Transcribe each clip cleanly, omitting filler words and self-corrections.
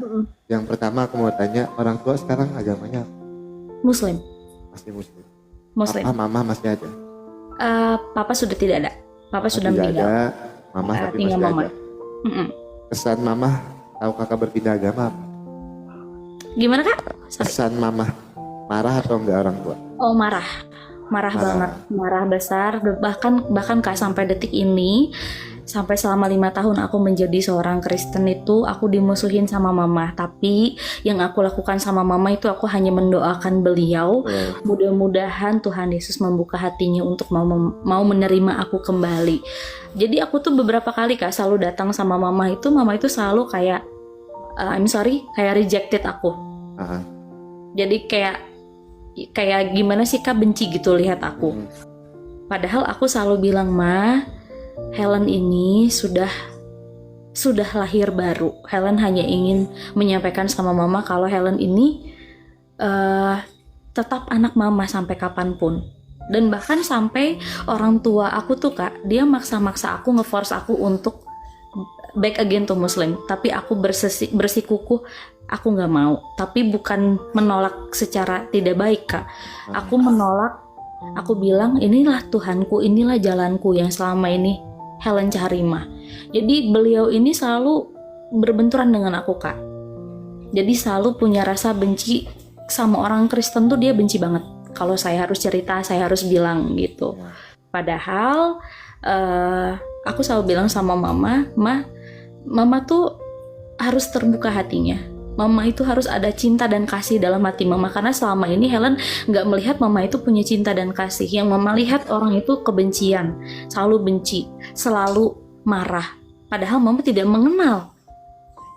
Mm-mm. Yang pertama aku mau tanya, orang tua sekarang agamanya apa? Muslim. Masih muslim. Papa, Muslim. mama masih ada? Papa sudah tidak ada. Papa Papa sudah tidak meninggal. ada, mama tapi Tinggal masih mama. ada. Mm-mm. Kesan mama tahu kakak berpindah agama apa? Gimana kak? Sorry. Kesan mama marah atau enggak orang tua? Oh marah, marah Marah. banget, marah besar. Bahkan kak sampai detik ini, sampai selama 5 tahun aku menjadi seorang Kristen itu, aku dimusuhin sama mama. Tapi yang aku lakukan sama mama itu aku hanya mendoakan beliau. Oh, Mudah-mudahan Tuhan Yesus membuka hatinya untuk mau menerima aku kembali. Jadi aku tuh beberapa kali kak selalu datang sama mama itu selalu kayak I'm sorry, kayak rejected aku. ah, Jadi kayak gimana sih kak benci gitu lihat aku. mm, Padahal aku selalu bilang, Ma, Helen ini sudah lahir baru. Helen hanya ingin menyampaikan sama mama kalau Helen ini eh, tetap anak mama sampai kapanpun. Dan bahkan sampai orang tua aku tuh kak, dia maksa-maksa aku, ngeforce aku untuk back again to Muslim. Tapi aku bersikukuh, aku nggak mau. Tapi bukan menolak secara tidak baik kak. Aku menolak. Aku bilang inilah Tuhanku, inilah jalanku yang selama ini Helen cari mah. Jadi beliau ini selalu berbenturan dengan aku kak. Jadi selalu punya rasa benci sama orang Kristen tuh dia benci banget. Kalau saya harus cerita, saya harus bilang gitu. ya. Padahal aku selalu bilang sama mama, mama tuh harus terbuka hatinya. Mama itu harus ada cinta dan kasih dalam hati mama. Karena selama ini Helen nggak melihat mama itu punya cinta dan kasih. Yang mama lihat orang itu kebencian, selalu benci, selalu marah. Padahal mama tidak mengenal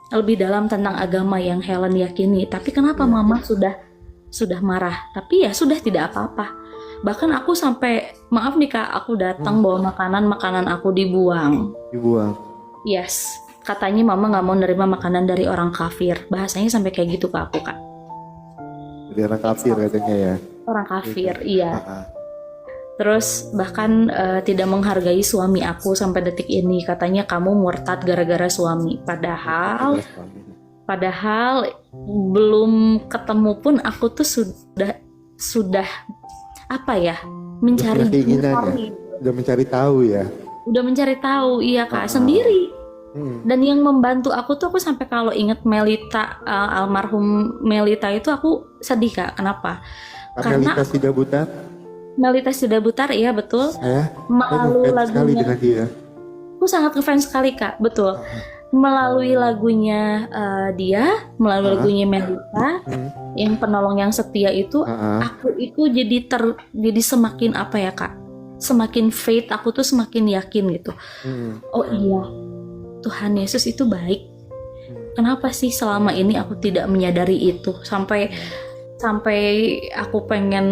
lebih dalam tentang agama yang Helen yakini. Tapi kenapa mama sudah marah? Tapi ya sudah tidak apa-apa. Bahkan aku sampai, maaf nih kak, aku datang bawa makanan aku dibuang. Dibuang. Yes, katanya mama nggak mau nerima makanan dari orang kafir. Bahasanya sampai kayak gitu ke aku kak. Jadi orang kafir katanya ya. Orang kafir, iya. Ah, Terus bahkan tidak menghargai suami aku sampai detik ini. Katanya kamu murtad gara-gara suami. Padahal belum ketemu pun aku tuh sudah apa ya, mencari punya keinginan ya? diri. Udah mencari tahu ya. Udah mencari tahu, iya kak, sendiri. Dan yang membantu aku tuh, aku sampai kalau inget Melita, almarhum Melita itu aku sedih kak. Kenapa? Karena Melita Sidabutar, Melita Sidabutar, iya betul. saya Melalui ngefans sekali lagunya, dengan dia. aku sangat ngefans sekali kak, betul. Melalui lagunya dia, melalui lagunya Melita, yang penolong yang setia itu, aku itu jadi semakin apa ya kak? Semakin faith, aku tuh semakin yakin gitu. Oh iya, Tuhan Yesus itu baik. Kenapa sih selama ini aku tidak menyadari itu? Sampai aku pengen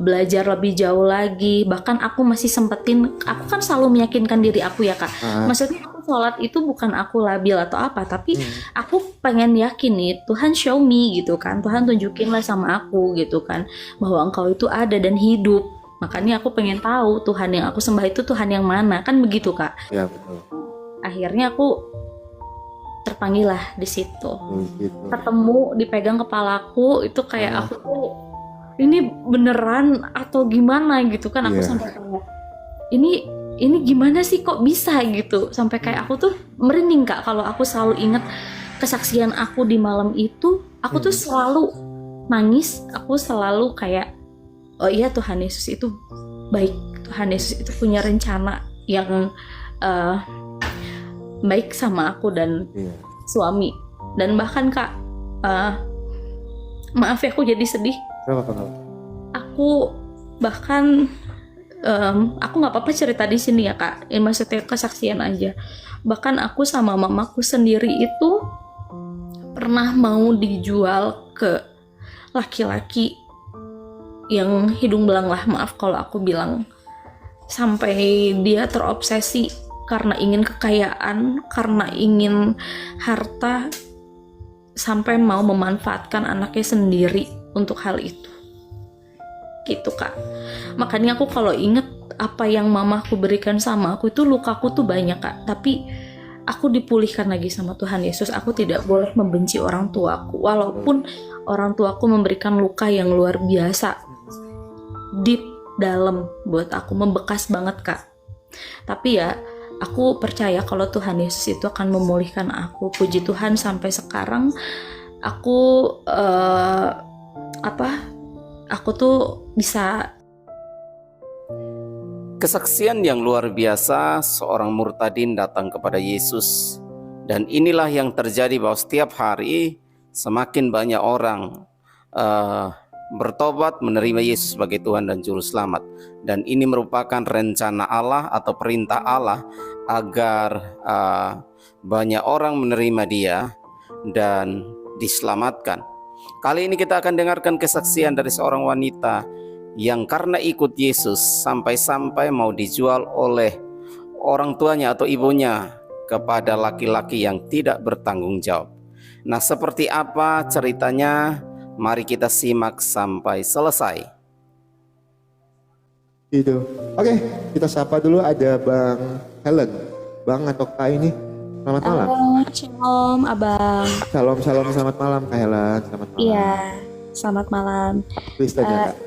belajar lebih jauh lagi. Bahkan aku masih sempetin, aku kan selalu meyakinkan diri aku ya kak. Maksudnya aku sholat itu bukan aku labil atau apa, tapi aku pengen yakin nih, Tuhan show me gitu kan. Tuhan tunjukinlah sama aku gitu kan, bahwa engkau itu ada dan hidup. Makanya aku pengen tahu Tuhan yang aku sembah itu Tuhan yang mana, kan begitu kak. Ya betul. Akhirnya aku terpanggil lah di situ. Gitu. Ketemu, dipegang kepalaku, itu kayak aku tuh ini beneran atau gimana gitu kan. Aku sampai kayak ini gimana sih kok bisa gitu. Sampai kayak aku tuh merinding kak kalau aku selalu ingat kesaksian aku di malam itu. Aku tuh selalu nangis, aku selalu kayak oh iya, Tuhan Yesus itu baik. Tuhan Yesus itu punya rencana yang baik sama aku dan suami. Dan bahkan kak, maaf ya aku jadi sedih. Kenapa? Aku bahkan aku nggak apa-apa cerita di sini ya kak. Ini maksudnya kesaksian aja. Bahkan aku sama mamaku sendiri itu pernah mau dijual ke laki-laki yang hidung belang lah, maaf kalau aku bilang. Sampai dia terobsesi karena ingin kekayaan, karena ingin harta, sampai mau memanfaatkan anaknya sendiri untuk hal itu. Gitu kak. Makanya aku kalau inget apa yang mamaku berikan sama aku itu, lukaku tuh banyak kak. Tapi aku dipulihkan lagi sama Tuhan Yesus. Aku tidak boleh membenci orang tuaku, walaupun orang tuaku memberikan luka yang luar biasa, deep dalam buat aku, membekas banget Kak. Tapi ya aku percaya kalau Tuhan Yesus itu akan memulihkan aku. Puji Tuhan sampai sekarang aku aku tuh bisa. Kesaksian yang luar biasa, seorang murtadin datang kepada Yesus. Dan inilah yang terjadi, bahwa setiap hari semakin banyak orang bertobat, menerima Yesus sebagai Tuhan dan Juru Selamat. Dan ini merupakan rencana Allah atau perintah Allah agar banyak orang menerima Dia dan diselamatkan. Kali ini kita akan dengarkan kesaksian dari seorang wanita yang karena ikut Yesus sampai-sampai mau dijual oleh orang tuanya atau ibunya kepada laki-laki yang tidak bertanggung jawab. Nah, seperti apa ceritanya? Mari kita simak sampai selesai. Gitu. Oke, kita sapa dulu, ada Bang Helen. Bang atau Kak ini, selamat malam. Shalom Abang. Shalom, selamat malam Kak Helen, selamat malam. Iya, selamat malam. Kristennya Kak.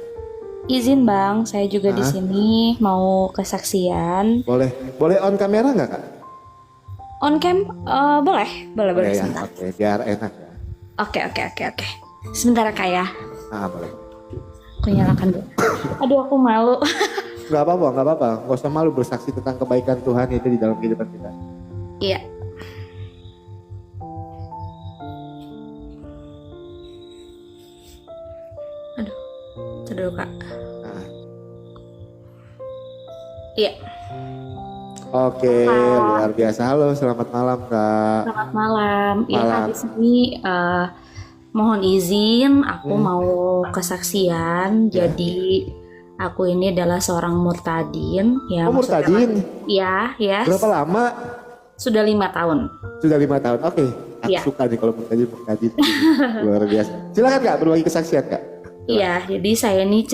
Izin Bang, saya juga di sini mau kesaksian. Boleh on kamera nggak Kak? On cam, boleh Ya, sebentar. oke, biar enak ya. Oke. Sebentar Kak ya. Boleh. Aku nyalakan dulu. Aduh, aku malu. Nggak apa-apa. Nggak usah malu bersaksi tentang kebaikan Tuhan itu di dalam kehidupan kita. Iya. Aduh, itu dulu Kak. Iya. Oke, luar biasa. Halo, selamat malam Kak. Selamat malam. Iya, Malam. habis ini mohon izin, aku mau kesaksian. Jadi aku ini adalah seorang murtadin. Ya, Murtadin? Iya, yes. Berapa lama? Sudah 5 tahun. Sudah 5 tahun. Oke, aku Iya. suka nih kalau murtadin. Luar biasa. Silakan Kak, berbagi kesaksian Kak. Iya, jadi saya ini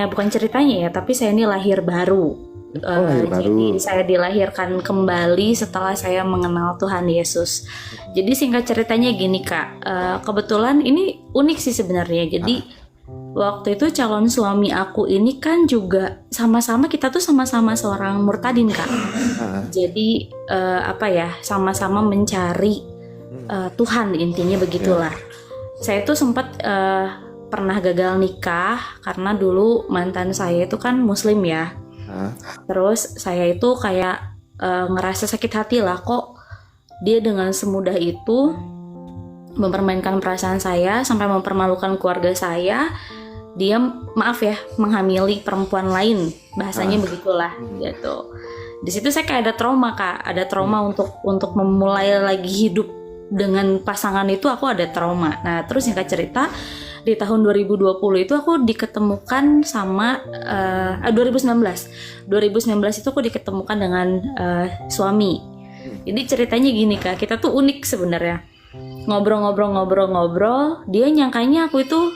bukan ceritanya ya, tapi saya ini lahir baru. Lahir baru. Jadi saya dilahirkan kembali setelah saya mengenal Tuhan Yesus. Jadi singkat ceritanya gini Kak, kebetulan ini unik sih sebenarnya. Jadi waktu itu calon suami aku ini kan juga kita tuh sama-sama seorang murtadin Kak. Jadi sama-sama mencari Tuhan, intinya begitulah. Saya tuh sempat pernah gagal nikah karena dulu mantan saya itu kan Muslim ya. Terus saya itu kayak ngerasa sakit hati lah, kok dia dengan semudah itu mempermainkan perasaan saya sampai mempermalukan keluarga saya. Dia menghamili perempuan lain, bahasanya begitulah gitu. Di situ saya kayak ada trauma Kak, ada trauma untuk memulai lagi hidup dengan pasangan itu, aku ada trauma. Nah terus singkat cerita, di tahun 2020 itu aku diketemukan sama 2019 itu aku diketemukan dengan suami. Jadi ceritanya gini Kak, kita tuh unik sebenarnya. Ngobrol, dia nyangkanya aku itu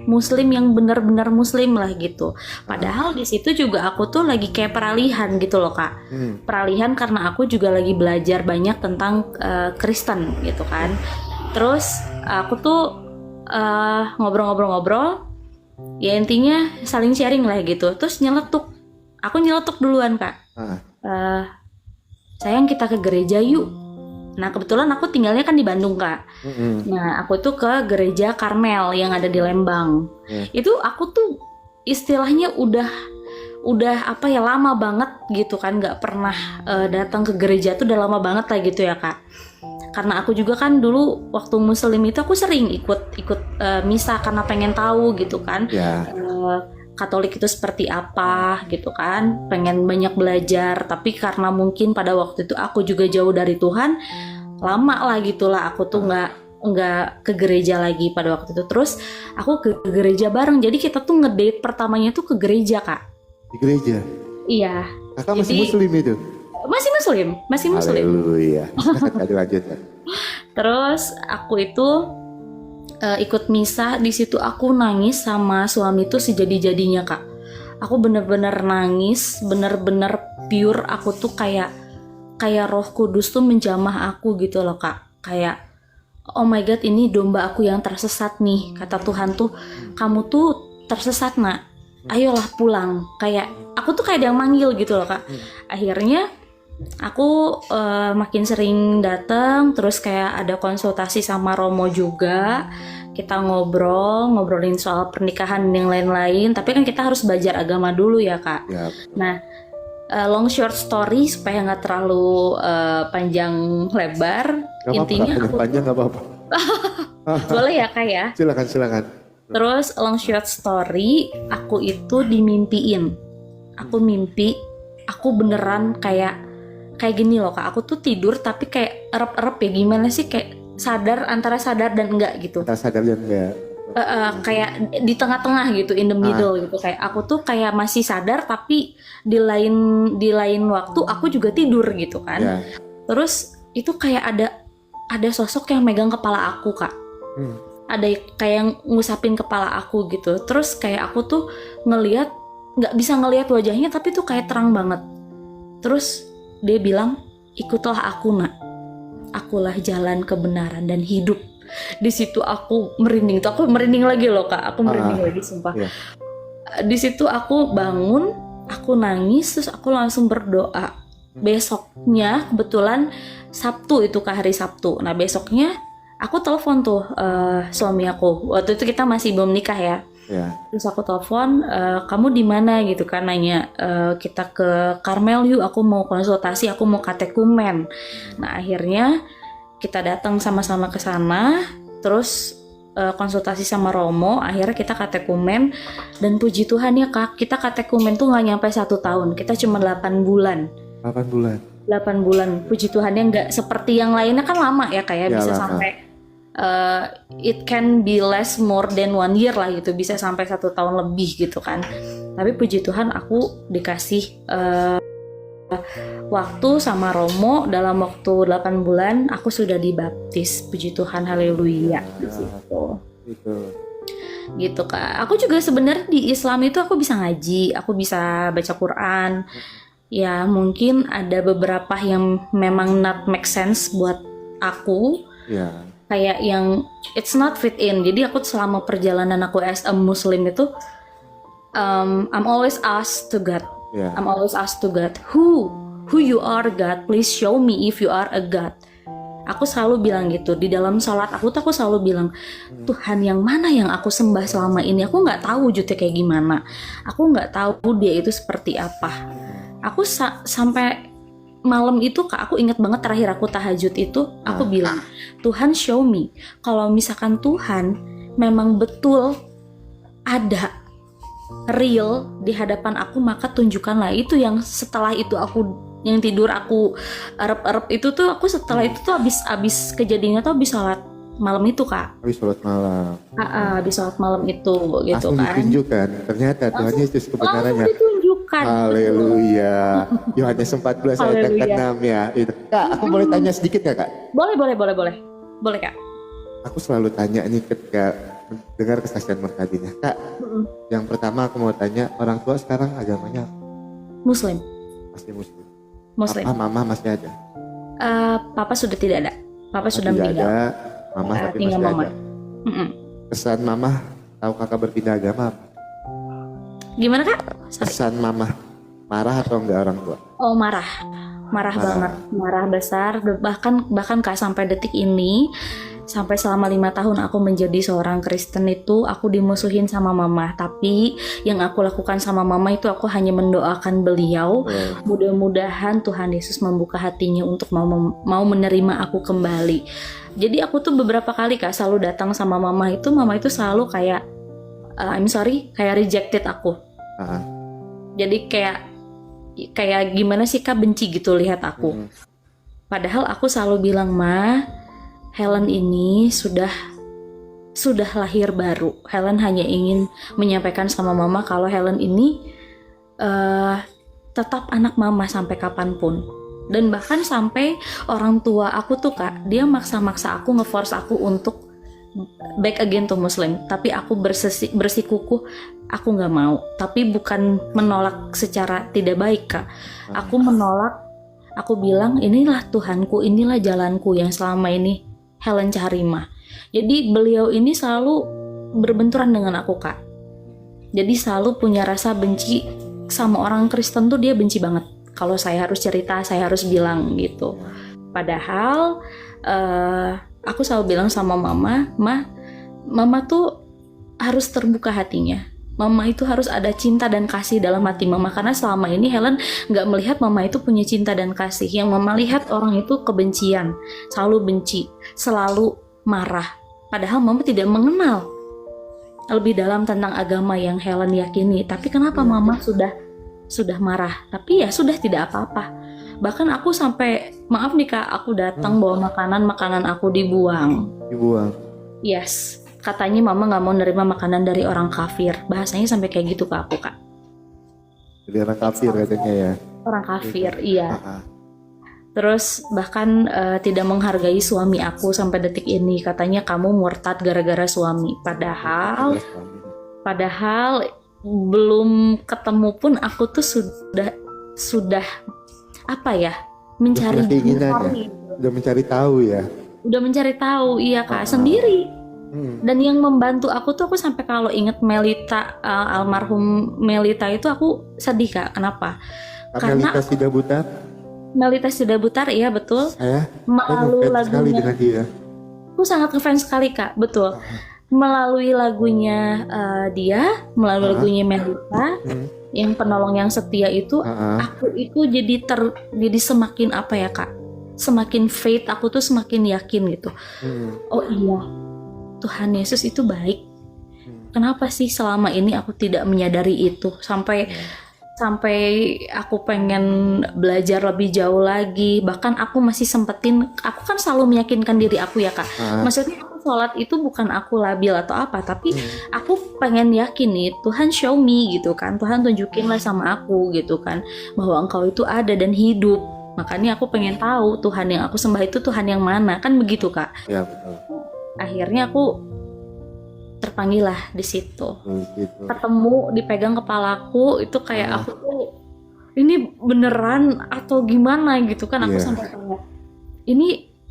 Muslim yang benar-benar Muslim lah gitu. Padahal di situ juga aku tuh lagi kayak peralihan gitu loh Kak. Peralihan karena aku juga lagi belajar banyak tentang Kristen gitu kan. Terus aku tuh ngobrol-ngobrol, ya intinya saling sharing lah gitu. Terus aku nyeletuk duluan Kak. Sayang, kita ke gereja yuk. Nah kebetulan aku tinggalnya kan di Bandung Kak. Nah aku tuh ke gereja Karmel yang ada di Lembang. Itu aku tuh istilahnya udah lama banget gitu kan, nggak pernah datang ke gereja tuh udah lama banget lah gitu ya Kak. Karena aku juga kan dulu waktu Muslim itu aku sering ikut misa karena pengen tahu gitu kan. Katolik itu seperti apa gitu kan, pengen banyak belajar. Tapi karena mungkin pada waktu itu aku juga jauh dari Tuhan, lama lah gitulah aku tuh nggak ke gereja lagi pada waktu itu. Terus aku ke gereja bareng, jadi kita tuh ngedate pertamanya tuh ke gereja Kak. Di gereja? Iya. Kakak masih Muslim itu? Masih Muslim. Haleluya. Aduh, lanjut. Terus aku itu ikut misa. Di situ aku nangis sama suami tuh sejadi-jadinya Kak. Aku bener-bener nangis, bener-bener pure. Aku tuh kayak kayak Roh Kudus tuh menjamah aku gitu loh Kak. Kayak oh my god, ini domba aku yang tersesat nih. Kata Tuhan tuh, kamu tuh tersesat nak, ayolah pulang. Kayak aku tuh kayak ada yang manggil gitu loh Kak. Akhirnya aku makin sering datang, terus kayak ada konsultasi sama Romo juga. Kita ngobrolin soal pernikahan dan yang lain-lain. Tapi kan kita harus belajar agama dulu ya Kak. Ya. Nah, long short story supaya nggak terlalu panjang lebar. Gak Intinya apa-apa, aku panjang nggak apa-apa. boleh ya Kak ya. Silakan. Terus long short story, aku itu dimimpiin. Aku mimpi, aku beneran kayak gini loh Kak. Aku tuh tidur tapi kayak erep-erep ya, gimana sih, kayak antara sadar dan enggak gitu. Kita sadar dan enggak. Kayak di tengah-tengah gitu, in the middle gitu. Kayak aku tuh kayak masih sadar tapi di lain waktu aku juga tidur gitu kan. Ya. Terus itu kayak ada sosok yang megang kepala aku Kak. Ada kayak yang ngusapin kepala aku gitu. Terus kayak aku tuh nggak bisa ngelihat wajahnya tapi tuh kayak terang banget. Terus dia bilang, ikutlah aku nak, akulah jalan kebenaran dan hidup. Di situ aku merinding lagi loh Kak. Aku merinding lagi sumpah. Iya. Di situ aku bangun, aku nangis, terus aku langsung berdoa. Besoknya kebetulan Sabtu itu Kak, hari Sabtu. Nah besoknya aku telepon tuh suami aku. Waktu itu kita masih belum nikah ya. Ya. Terus aku telepon, kamu di mana gitu kan, nanya, kita ke Karmel yuk, aku mau konsultasi, aku mau katekumen. Nah akhirnya kita datang sama-sama ke sana, terus konsultasi sama Romo, akhirnya kita katekumen. Dan puji Tuhan ya Kak, kita katekumen tuh nggak nyampe 1 tahun, kita cuma 8 bulan. 8 bulan. 8 bulan, puji Tuhan ya, nggak seperti yang lainnya kan lama ya Kak ya, bisa lama. sampai it can be less more than 1 year lah gitu, bisa sampai 1 tahun lebih gitu kan. Tapi puji Tuhan aku dikasih waktu sama Romo, dalam waktu 8 bulan aku sudah dibaptis. Puji Tuhan, haleluya. Gitu Kak. Aku juga sebenarnya di Islam itu aku bisa ngaji, aku bisa baca Quran. Ya mungkin ada beberapa yang memang not make sense buat aku. Ya. Kayak yang it's not fit in. Jadi aku selama perjalanan aku as a Muslim itu I'm always asked to God. Yeah. I'm always asked to God, who you are God, please show me if you are a God. Aku selalu bilang gitu di dalam sholat aku selalu bilang, Tuhan yang mana yang aku sembah selama ini? Aku nggak tahu wujudnya kayak gimana. Aku nggak tahu dia itu seperti apa. Aku sampai malam itu Kak, aku ingat banget terakhir aku tahajud itu, aku bilang, Tuhan show me, kalau misalkan Tuhan memang betul ada, real di hadapan aku, maka tunjukkanlah. Itu yang setelah itu aku, yang tidur aku erep-erep itu tuh, aku setelah itu tuh abis kejadiannya tuh abis sholat malam itu Kak. Habis sholat malam. Habis sholat malam itu gitu langsung kan. ditunjukkan, ternyata Tuhan Yesus kebenarannya. Langsung ditunjukkan. Haleluya. Yohanes 14 ayat ke-6 ya. Itu. Kak, aku boleh tanya sedikit nggak Kak? Boleh Kak. Aku selalu tanya nih ketika dengar kesaksian Merkadinya. Kak, yang pertama aku mau tanya, orang tua sekarang agamanya Muslim. masih Muslim? Muslim. Apa mama masih ada? Papa sudah tidak ada. Papa sudah Tidak meninggal. ada, mama tapi tinggal masih mama. ada. Kesan mama tahu kakak berpindah agama apa? Gimana Kak? Sorry. Kesan mama marah atau enggak orang tua? Oh marah banget, marah besar. Bahkan Kak sampai detik ini, sampai selama 5 tahun aku menjadi seorang Kristen itu, aku dimusuhin sama mama. Tapi yang aku lakukan sama mama itu, aku hanya mendoakan beliau. Mudah-mudahan Tuhan Yesus membuka hatinya untuk mau menerima aku kembali. Jadi aku tuh beberapa kali Kak selalu datang sama mama itu selalu kayak I'm sorry, kayak rejected aku. Jadi kayak gimana sih Kak, benci gitu lihat aku. Padahal aku selalu bilang, Ma, Helen ini sudah lahir baru. Helen hanya ingin menyampaikan sama mama kalau Helen ini tetap anak mama sampai kapanpun. Dan bahkan sampai orang tua aku tuh Kak, dia maksa-maksa aku, nge-force aku untuk back again to Muslim. Tapi aku bersikukuh, aku nggak mau. Tapi bukan menolak secara tidak baik Kak. Aku menolak Aku bilang inilah Tuhanku, inilah jalanku yang selama ini Helen cari mah. Jadi beliau ini selalu berbenturan dengan aku Kak. Jadi selalu punya rasa benci sama orang Kristen tuh, dia benci banget. Kalau saya harus cerita, saya harus bilang gitu. Padahal aku selalu bilang sama Mama tuh harus terbuka hatinya. Mama itu harus ada cinta dan kasih dalam hati Mama, karena selama ini Helen nggak melihat Mama itu punya cinta dan kasih. Yang Mama lihat orang itu kebencian, selalu benci, selalu marah. Padahal Mama tidak mengenal lebih dalam tentang agama yang Helen yakini. Tapi kenapa Mama sudah marah? Tapi ya sudah, tidak apa-apa. Bahkan aku sampai, maaf nih Kak, aku datang bawa makanan aku dibuang. Yes. Katanya Mama nggak mau nerima makanan dari orang kafir. Bahasanya sampai kayak gitu ke aku Kak. Jadi orang kafir katanya ya. Orang kafir, iya. Terus bahkan tidak menghargai suami aku sampai detik ini. Katanya kamu murtad gara-gara suami. Padahal belum ketemu pun aku tuh sudah apa ya, mencari keinginannya. Udah mencari tahu ya. Udah mencari tahu, iya Kak, sendiri. Dan yang membantu aku tuh, aku sampai kalau inget Melita, almarhum Melita itu aku sedih Kak. Kenapa? Karena Melita Sidabutar, iya betul. Melalui lagunya, aku sangat ngefans sekali Kak, betul. Melalui lagunya melalui lagunya Melita, yang penolong yang setia itu, aku itu jadi semakin apa ya Kak? Semakin faith, aku tuh semakin yakin gitu. Oh iya, Tuhan Yesus itu baik. Kenapa sih selama ini aku tidak menyadari itu? Sampai aku pengen belajar lebih jauh lagi. Bahkan aku masih sempetin, aku kan selalu meyakinkan diri aku ya Kak. Maksudnya aku sholat itu bukan aku labil atau apa, tapi aku pengen yakin nih, Tuhan show me gitu kan. Tuhan tunjukinlah sama aku gitu kan, bahwa Engkau itu ada dan hidup. Makanya aku pengen tahu Tuhan yang aku sembah itu Tuhan yang mana, kan begitu Kak. Ya betul. Akhirnya aku terpanggil lah di situ. Ketemu, dipegang kepalaku, itu kayak aku tuh ini beneran atau gimana gitu kan. Aku sampai kayak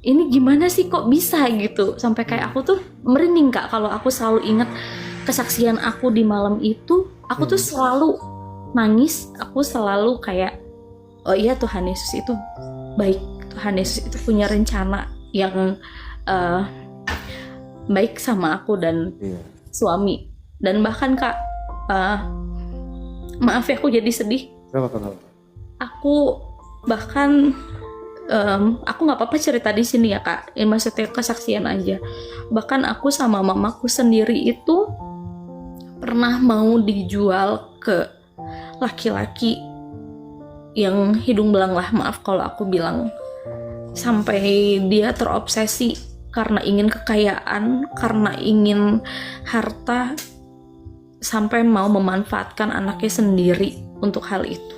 ini gimana sih kok bisa gitu. Sampai kayak aku tuh merinding Kak, kalau aku selalu ingat kesaksian aku di malam itu. Aku tuh selalu nangis, aku selalu kayak, oh iya, Tuhan Yesus itu baik. Tuhan Yesus itu punya rencana yang baik sama aku dan suami. Dan bahkan Kak, maaf ya aku jadi sedih. Kenapa? Aku bahkan aku nggak apa-apa cerita di sini ya Kak. Ini maksudnya kesaksian aja. Bahkan aku sama mamaku sendiri itu pernah mau dijual ke laki-laki yang hidung belang lah, maaf kalau aku bilang. Sampai dia terobsesi karena ingin kekayaan, karena ingin harta, sampai mau memanfaatkan anaknya sendiri untuk hal itu.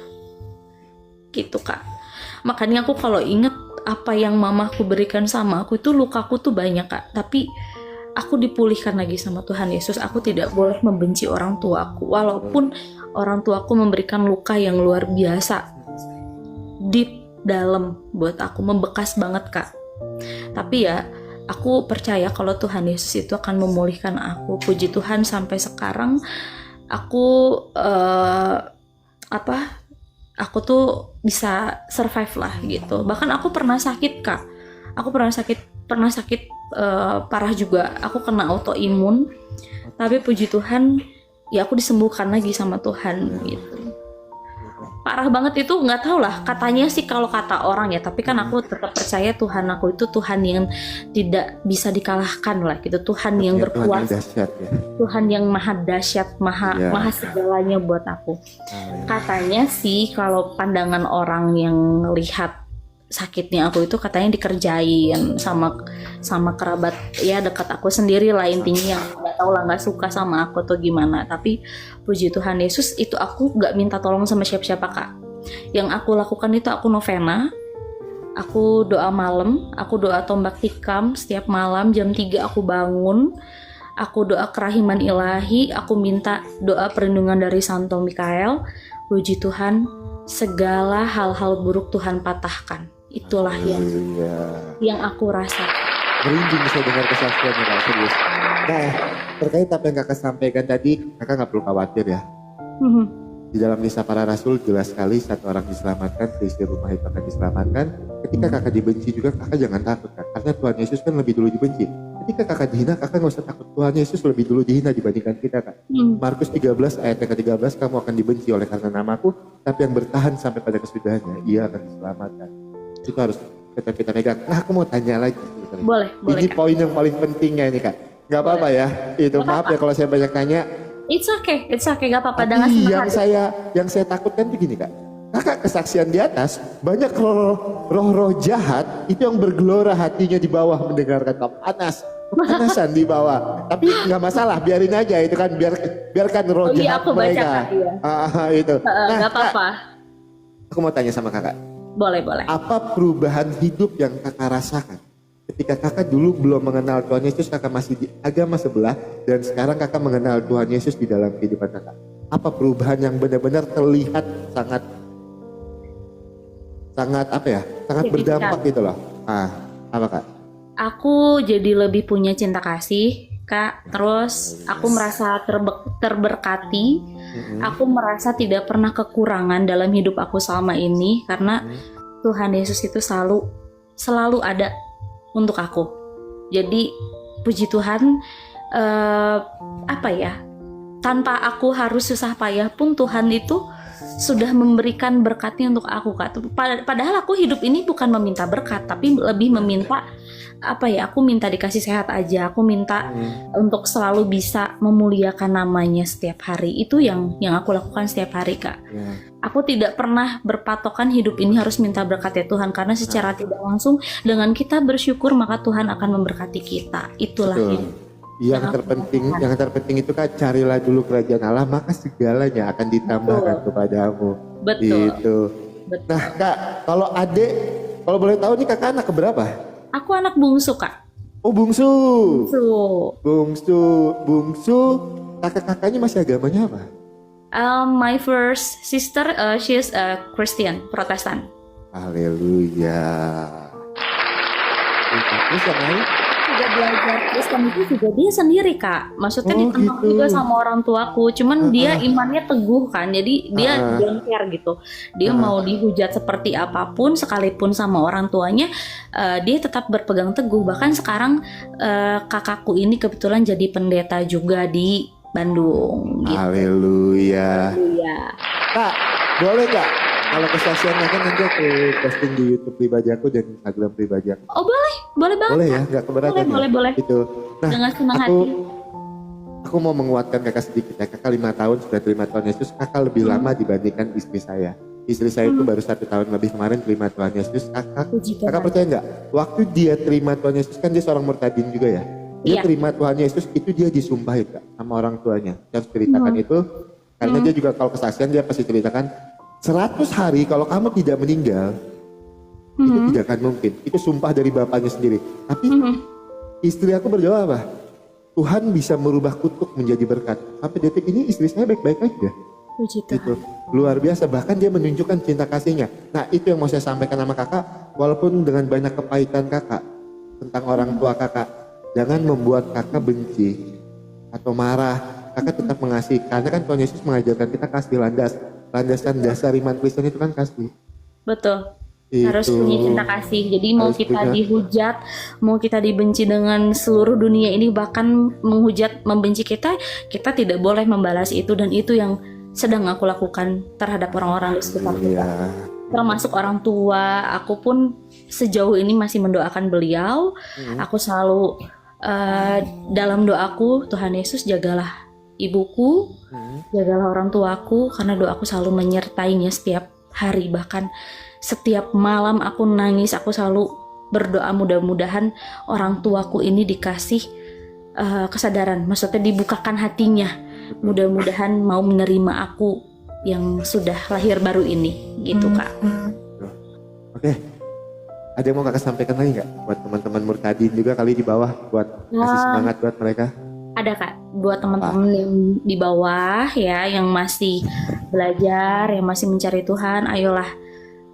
Gitu Kak. Makanya aku kalau inget apa yang mamaku berikan sama aku, itu lukaku tuh banyak Kak. Tapi aku dipulihkan lagi sama Tuhan Yesus. Aku tidak boleh membenci orang tuaku, walaupun orang tuaku memberikan luka yang luar biasa, deep dalam buat aku, membekas banget Kak. Tapi ya aku percaya kalau Tuhan Yesus itu akan memulihkan aku. Puji Tuhan sampai sekarang aku aku tuh bisa survive lah gitu. Bahkan aku pernah sakit Kak. Aku pernah sakit parah juga. Aku kena autoimun. Tapi puji Tuhan ya aku disembuhkan lagi sama Tuhan gitu. Parah banget itu, nggak tahu lah, katanya sih kalau kata orang ya, tapi kan aku tetap percaya Tuhan aku itu Tuhan yang tidak bisa dikalahkan lah gitu. Tuhan yang berkuasa, Tuhan yang maha dahsyat, maha segalanya buat aku. Katanya sih kalau pandangan orang yang lihat sakitnya aku itu, katanya dikerjain sama kerabat ya dekat aku sendiri lah, intinya yang nggak tahu lah, nggak suka sama aku atau gimana. Tapi puji Tuhan Yesus, itu aku nggak minta tolong sama siapa-siapa Kak. Yang aku lakukan itu aku novena, aku doa malam, aku doa tombak tikam setiap malam jam 3 aku bangun, aku doa kerahiman ilahi, aku minta doa perlindungan dari Santo Mikael. Puji Tuhan, segala hal-hal buruk Tuhan patahkan. Itulah yang aku rasa. Merinding saya dengar kesaksiannya Kak, serius. Nah, terkait apa yang Kakak sampaikan tadi, Kakak nggak perlu khawatir ya. Di dalam Kisah Para Rasul jelas sekali satu orang diselamatkan, seisi rumah itu akan diselamatkan. Ketika Kakak dibenci juga, Kakak jangan takut Kak, karena Tuhan Yesus kan lebih dulu dibenci. Ketika Kakak dihina, Kakak nggak usah takut, Tuhan Yesus lebih dulu dihina dibandingkan kita Kak. Markus 13 ayat yang ke-13, kamu akan dibenci oleh karena namaku, tapi yang bertahan sampai pada kesudahannya, ia akan diselamatkan. Itu harus kita pegang. Nah, aku mau tanya lagi. Boleh Ini Kak. poin yang paling pentingnya ini Kak. Gak apa-apa ya. Itu Gak maaf ya kalau saya banyak tanya. It's okay, gak apa-apa. Dengan Tapi senang hati. yang saya takutkan begini Kak. Kakak kesaksian di atas, banyak roh-roh jahat itu yang bergelora hatinya di bawah mendengarkan kamu. Panasan di bawah. Tapi nggak masalah, biarin aja itu kan, biarkan roh jahat Aku baca mereka. Kak, iya. Itu. Gak apa-apa. Aku mau tanya sama Kakak. Boleh. Apa perubahan hidup yang Kakak rasakan? Ketika Kakak dulu belum mengenal Tuhan Yesus, Kakak masih di agama sebelah, dan sekarang Kakak mengenal Tuhan Yesus di dalam kehidupan Kakak. Apa perubahan yang benar-benar terlihat sangat apa ya? Sangat berdampak gitu loh. Apa Kak? Aku jadi lebih punya cinta kasih, Kak. Terus aku merasa terberkati. Aku merasa tidak pernah kekurangan dalam hidup aku selama ini karena Tuhan Yesus itu selalu ada untuk aku. Jadi puji Tuhan, apa ya? Tanpa aku harus susah payah pun Tuhan itu sudah memberikan berkatnya untuk aku Kak. Padahal aku hidup ini bukan meminta berkat, tapi lebih meminta apa ya? Aku minta dikasih sehat aja. Aku minta untuk selalu bisa memuliakan namanya setiap hari. Itu yang aku lakukan setiap hari Kak. Aku tidak pernah berpatokan hidup ini harus minta berkat ya Tuhan, karena secara tidak langsung dengan kita bersyukur maka Tuhan akan memberkati kita. Itulah Yang terpenting itu Kak, carilah dulu kerajaan Allah, maka segalanya akan ditambahkan kepadamu. Betul. Gitu. Betul. Nah Kak, kalau boleh tahu nih Kakak anak keberapa? Aku anak bungsu Kak. Oh bungsu. Bungsu. Bungsu. Kakak-kakaknya masih agamanya apa? My first sister, she is a Christian, Protestan. Haleluya. Terus yang lain? Juga belajar Kristen itu juga dia sendiri Kak. Maksudnya ditentang juga sama orang tuaku. Cuman dia imannya teguh kan. Jadi dia don't care gitu. Dia mau dihujat seperti apapun, sekalipun sama orang tuanya, dia tetap berpegang teguh. Bahkan sekarang kakakku ini kebetulan jadi pendeta juga di Bandung. Gitu. Haleluya. Kak, boleh Kak? Kalau kesaksiannya kan nanti aku posting di YouTube pribadi aku dan Instagram pribadi aku. Oh boleh banget. Boleh ya, nggak keberatan ya? Boleh. Gitu. Nah, dengan senang hati. Aku mau menguatkan Kakak sedikit ya. Kakak 5 tahun sudah terima Tuhan Yesus. Kakak lebih lama dibandingkan istri saya. Istri saya itu baru 1 tahun lebih kemarin terima Tuhan Yesus. Kakak percaya nggak? Waktu dia terima Tuhan Yesus, kan dia seorang murtadin juga ya. Dia terima Tuhan Yesus itu dia disumpahin Kak sama orang tuanya. Saya harus ceritakan itu karena dia juga kalau kesaksian dia pasti ceritakan 100 hari kalau kamu tidak meninggal itu tidak akan mungkin. Itu sumpah dari bapaknya sendiri. Tapi istri aku berdoa apa? Tuhan bisa merubah kutuk menjadi berkat. Sampai detik ini istri saya baik-baik aja. Gitu. Luar biasa, bahkan dia menunjukkan cinta kasihnya. Nah itu yang mau saya sampaikan sama kakak. Walaupun dengan banyak kepahitan kakak tentang orang tua kakak, jangan membuat kakak benci atau marah. Kakak tetap mengasihi, karena kan Tuhan Yesus mengajarkan kita kasih landasan dasar iman Kristen itu kan kasih. Betul. Harus punya cinta kasih. Jadi mau kita dihujat, mau kita dibenci dengan seluruh dunia ini, bahkan menghujat, membenci kita tidak boleh membalas itu. Dan itu yang sedang aku lakukan terhadap orang-orang di sekitar kita. Termasuk orang tua. Aku pun sejauh ini masih mendoakan beliau. Aku selalu dalam doaku, Tuhan Yesus jagalah ibuku, jagalah orang tuaku, karena doaku selalu menyertainya setiap hari. Bahkan setiap malam aku nangis, aku selalu berdoa mudah-mudahan orang tuaku ini dikasih kesadaran, maksudnya dibukakan hatinya, mudah-mudahan mau menerima aku yang sudah lahir baru ini, gitu Kak. Oke. Ada yang mau kakak sampaikan lagi nggak buat teman-teman murtadin juga kali di bawah, buat kasih semangat buat mereka? Ada Kak, buat teman-teman yang di bawah ya, yang masih belajar, yang masih mencari Tuhan, ayolah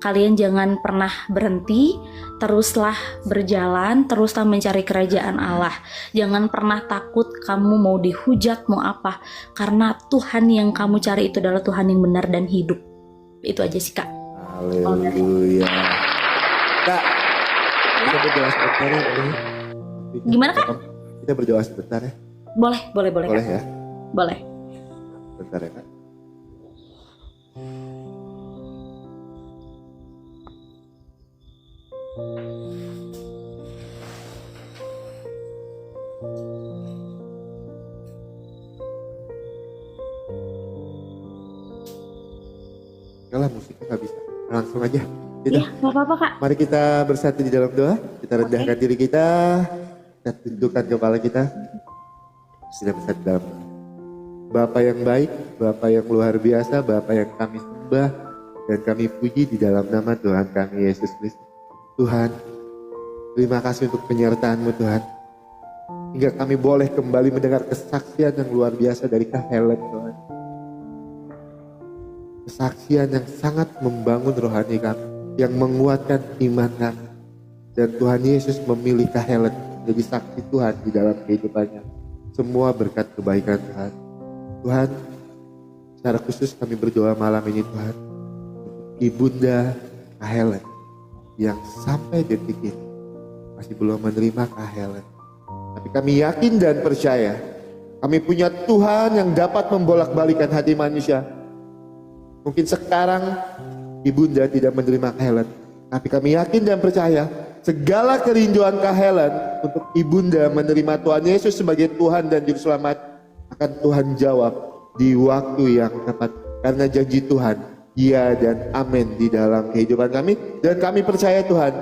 kalian jangan pernah berhenti, teruslah berjalan, teruslah mencari kerajaan Allah. Jangan pernah takut kamu mau dihujat, mau apa, karena Tuhan yang kamu cari itu adalah Tuhan yang benar dan hidup. Itu aja sih Kak. Haleluya. Kak, kita berdoa sebentar ya. Gimana Kak? Kita berdoa sebentar ya. Boleh Boleh Kak. ya. Boleh. Bentar ya Kak. Enggak lah, musiknya nggak bisa. Langsung aja. Gitu. Iya, nggak apa-apa Kak. Mari kita bersatu di dalam doa. Kita rendahkan diri kita. Kita tundukkan kepala kita. Kita bersatu dalam doa. Bapa yang baik, Bapa yang luar biasa, Bapa yang kami sembah dan kami puji di dalam nama Tuhan kami Yesus Kristus. Tuhan, terima kasih untuk penyertaan-Mu Tuhan. Hingga kami boleh kembali mendengar kesaksian yang luar biasa dari Kak Helen Tuhan. Kesaksian yang sangat membangun rohani kami, yang menguatkan iman kami. Dan Tuhan Yesus memilih Kak Helen menjadi saksi Tuhan di dalam kehidupannya. Semua berkat kebaikan Tuhan. Tuhan, secara khusus kami berdoa malam ini Tuhan, untuk Ibunda Kak Helen yang sampai detik ini masih belum menerima Kak Helen. Tapi kami yakin dan percaya kami punya Tuhan yang dapat membolak-balikan hati manusia. Mungkin sekarang Ibunda tidak menerima Kak Helen, tapi kami yakin dan percaya segala kerinduan Kak Helen untuk Ibunda menerima Tuhan Yesus sebagai Tuhan dan Juru Selamat akan Tuhan jawab di waktu yang tepat. Karena janji Tuhan, ya dan amin di dalam kehidupan kami. Dan kami percaya Tuhan,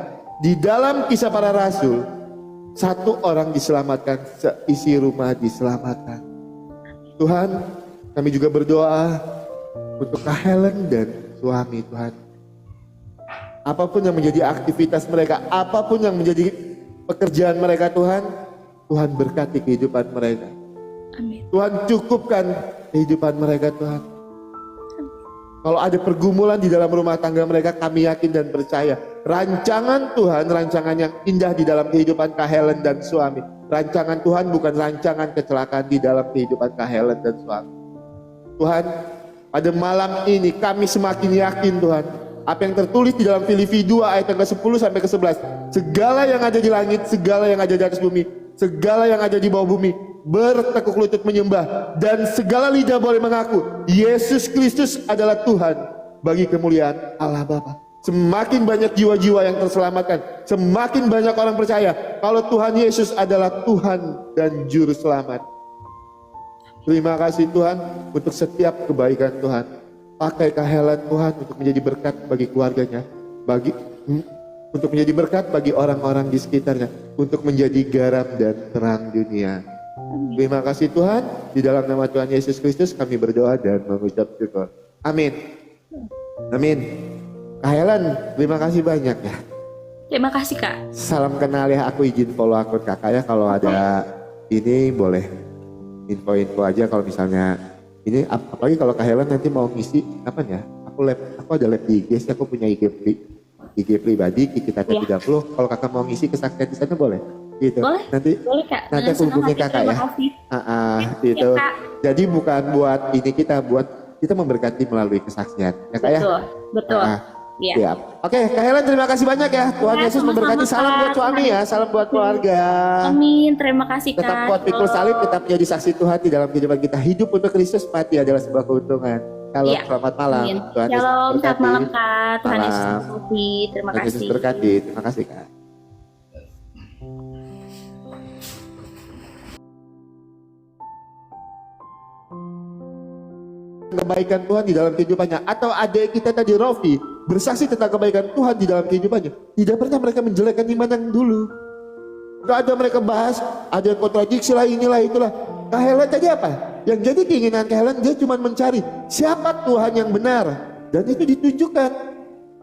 di dalam Kisah Para Rasul, satu orang diselamatkan, seisi rumah diselamatkan. Tuhan, kami juga berdoa untuk Kak Helen dan suami Tuhan. Apapun yang menjadi aktivitas mereka, apapun yang menjadi pekerjaan mereka Tuhan, Tuhan berkati kehidupan mereka. Amin. Tuhan cukupkan kehidupan mereka Tuhan. Kalau ada pergumulan di dalam rumah tangga mereka, kami yakin dan percaya rancangan Tuhan, rancangan yang indah di dalam kehidupan Kak Helen dan suami. Rancangan Tuhan bukan rancangan kecelakaan di dalam kehidupan Kak Helen dan suami. Tuhan, pada malam ini kami semakin yakin Tuhan, apa yang tertulis di dalam Filipi 2 ayat yang ke-10 sampai ke-11, segala yang ada di langit, segala yang ada di atas bumi, segala yang ada di bawah bumi bertekuk lutut menyembah, dan segala lidah boleh mengaku Yesus Kristus adalah Tuhan bagi kemuliaan Allah Bapa. Semakin banyak jiwa-jiwa yang terselamatkan, semakin banyak orang percaya kalau Tuhan Yesus adalah Tuhan dan Juru Selamat. Terima kasih Tuhan untuk setiap kebaikan Tuhan. Pakai Kak Helen Tuhan untuk menjadi berkat bagi keluarganya, untuk menjadi berkat bagi orang-orang di sekitarnya, untuk menjadi garam dan terang dunia. Terima kasih Tuhan, di dalam nama Tuhan Yesus Kristus kami berdoa dan mengucap syukur. Amin. Amin. Kak Helen, terima kasih banyak ya. Terima kasih Kak. Salam kenal ya, aku izin follow akun kakak ya, kalau ada ini boleh info-info aja kalau misalnya ini, apalagi kalau Kak Helen nanti mau ngisi kapan ya? Aku ada lab di IG, aku punya IG pribadi kita 30. Kalau kakak mau ngisi kesaksian di sana boleh? Gitu. Boleh. Boleh Kak. Nanti aku hubungin kakak ya. Gitu. Ya, Kak. Jadi bukan buat ini, buat kita memberkati melalui kesaksian. Ya Kak ya? Betul. Iya. Siap. Oke, Kak Helen terima kasih banyak ya. Tuhan Ya, Yesus memberkati. Salam buat suami ya, salam buat keluarga. Amin. Terima kasih Kak. Tetap kuat pikul salib, tetap menjadi saksi Tuhan di dalam kehidupan kita. Hidup untuk Kristus, mati adalah sebuah keuntungan. Shalom, selamat malam. Amin. Tuhan Yesus Shalom, berkati. selamat malam Kak. Tuhan Yesus Malam. memberkati. Terima Tuhan Yesus kasih. berkati. Terima kasih Kak. Kebaikan Tuhan di dalam kehidupannya, atau adik kita tadi Rofi bersaksi tentang kebaikan Tuhan di dalam kehidupannya, tidak pernah mereka menjelekkan iman yang dulu. Gak ada mereka bahas, ada yang kontradiksi lah, inilah itulah. Kak Helen tadi apa? Yang jadi keinginan Kak Helen, dia cuma mencari siapa Tuhan yang benar, dan itu ditunjukkan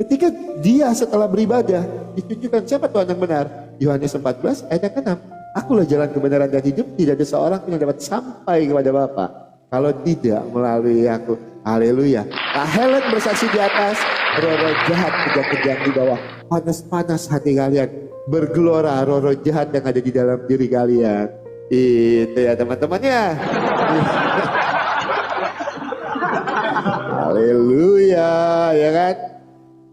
ketika dia setelah beribadah, ditunjukkan siapa Tuhan yang benar. Yohanes 14 ayat yang ke-6, akulah jalan kebenaran dan hidup, tidak ada seorang pun yang dapat sampai kepada Bapa Kalau tidak melalui aku. Haleluya. Nah, Helen bersaksi di atas, roh-roh jahat kejang-kejang di bawah. Panas-panas hati kalian. Bergelora roh-roh jahat yang ada di dalam diri kalian. Itu ya teman-teman ya. Haleluya, ya kan?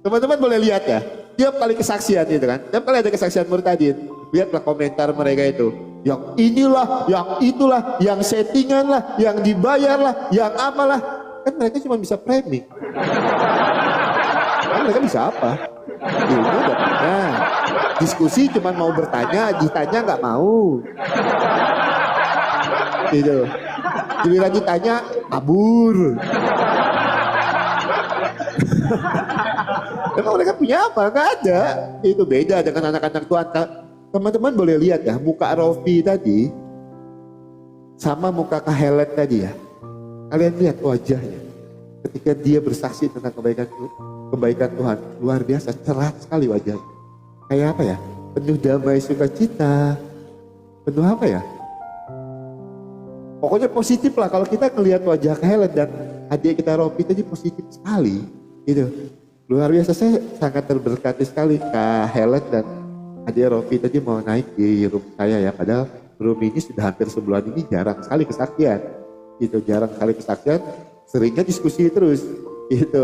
Teman-teman boleh lihat ya. Tiap kali kesaksian itu kan. Tiap kali ada kesaksian murtadin, lihatlah komentar mereka itu. Yang inilah, yang itulah, yang settingan lah, yang dibayar lah, yang apalah. Kan mereka cuma bisa framing. Kan mereka bisa apa? Ilmu udah punya. Diskusi cuma mau bertanya, ditanya nggak mau. Gitu. Giliran ditanya, kabur. Emang mereka punya apa? Nggak ada. Itu beda dengan anak-anak Tuhan. Teman-teman boleh lihat ya, muka Rofi tadi sama muka Kak Helen tadi ya. Kalian lihat wajahnya ketika dia bersaksi tentang kebaikan Tuhan, luar biasa, cerah sekali wajahnya. Kayak apa ya? Penuh damai sukacita. Penuh apa ya? Pokoknya positif lah. Kalau kita ngelihat wajah Kak Helen dan adik kita Rofi tadi positif sekali. Gitu. Luar biasa, saya sangat terberkati sekali Kak Helen dan adik Rofi tadi mau naik di room saya ya. Padahal room ini sudah hampir sebulan ini jarang sekali kesaksian. Gitu, jarang sekali kesaksian. Seringnya diskusi terus. Gitu.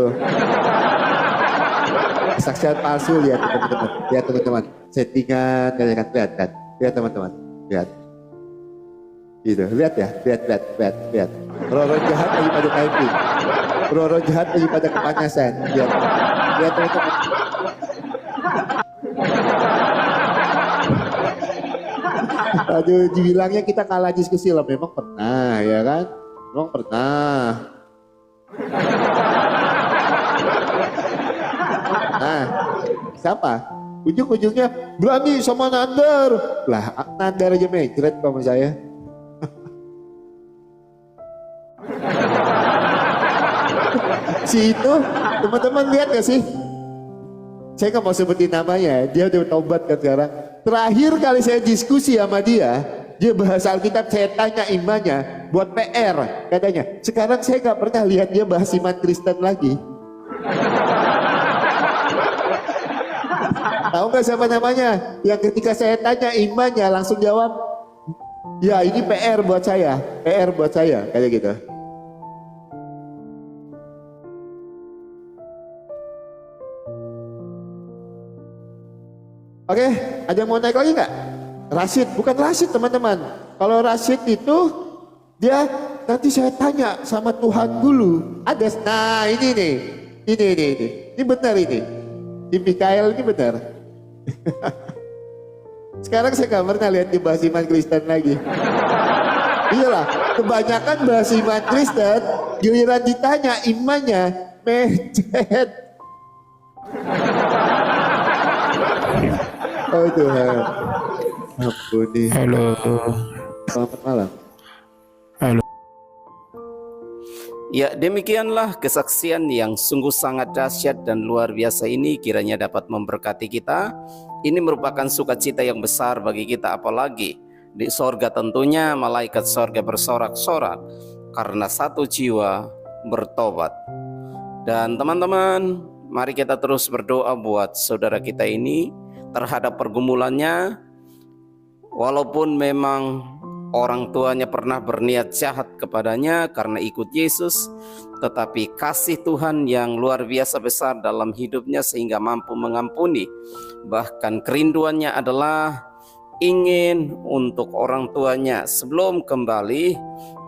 Kesaksian palsu, lihat teman-teman. Lihat teman-teman. Settingan, kan lihat kan. Lihat teman-teman. Lihat. Gitu, lihat ya. Lihat. Roh-roh jahat lagi pada typing. Roh-roh jahat lagi pada kepanasan. Lihat teman-teman. Aduh, dibilangnya kita kalah diskusi lah. Memang pernah, ya kan? Memang pernah. Nah, siapa? Ujung-ujungnya berani sama Nandar. Lah, Nandar aja mejret sama saya. Si itu, teman-teman lihat gak sih? Saya gak mau sebutin namanya, dia udah taubat kan sekarang. Terakhir kali saya diskusi sama dia bahas Alkitab, saya tanya imannya buat PR katanya. Sekarang saya gak pernah lihat dia bahas iman Kristen lagi. Tahu gak siapa namanya? Yang ketika saya tanya imannya langsung jawab, ya ini PR buat saya, kayak gitu. Oke, ada yang mau naik lagi nggak? Rashid, bukan Rashid teman-teman. Kalau Rashid itu dia nanti saya tanya sama Tuhan dulu. Ada, nah ini nih, ini benar ini. Di Mikael ini benar. Sekarang saya nggak pernah lihat dia bahas iman Kristen lagi. Iyalah, kebanyakan bahas iman Kristen, giliran ditanya imannya mecet. Oh Tuhan, ampuni. Halo. Selamat malam. Halo. Ya, demikianlah kesaksian yang sungguh sangat dahsyat dan luar biasa ini kiranya dapat memberkati kita. Ini merupakan sukacita yang besar bagi kita, apalagi di sorga tentunya malaikat sorga bersorak-sorak karena satu jiwa bertobat. Dan teman-teman, mari kita terus berdoa buat saudara kita ini terhadap pergumulannya. Walaupun memang orang tuanya pernah berniat jahat kepadanya karena ikut Yesus, tetapi kasih Tuhan yang luar biasa besar dalam hidupnya sehingga mampu mengampuni. Bahkan kerinduannya adalah ingin untuk orang tuanya sebelum kembali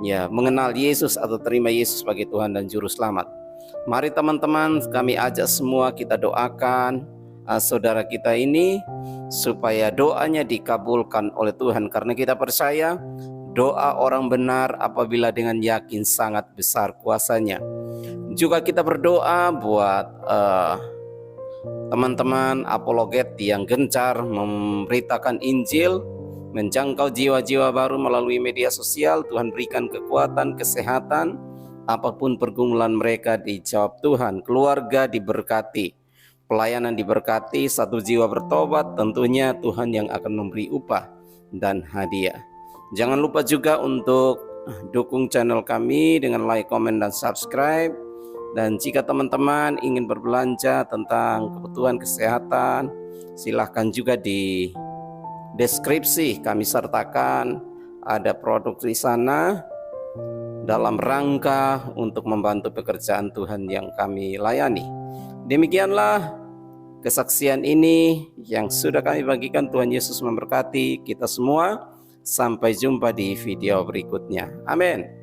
ya mengenal Yesus atau terima Yesus sebagai Tuhan dan Juru Selamat. Mari teman-teman, kami ajak semua kita doakan saudara kita ini supaya doanya dikabulkan oleh Tuhan, karena kita percaya doa orang benar apabila dengan yakin sangat besar kuasanya. Juga kita berdoa buat teman-teman apologet yang gencar memberitakan Injil, menjangkau jiwa-jiwa baru melalui media sosial. Tuhan berikan kekuatan, kesehatan, apapun pergumulan mereka dijawab Tuhan, keluarga diberkati, pelayanan diberkati, satu jiwa bertobat, tentunya Tuhan yang akan memberi upah dan hadiah. Jangan lupa juga untuk dukung channel kami dengan like, komen, dan subscribe. Dan jika teman-teman ingin berbelanja tentang kebutuhan kesehatan, silahkan juga di deskripsi kami sertakan ada produk di sana dalam rangka untuk membantu pekerjaan Tuhan yang kami layani. Demikianlah kesaksian ini yang sudah kami bagikan. Tuhan Yesus memberkati kita semua. Sampai jumpa di video berikutnya. Amin.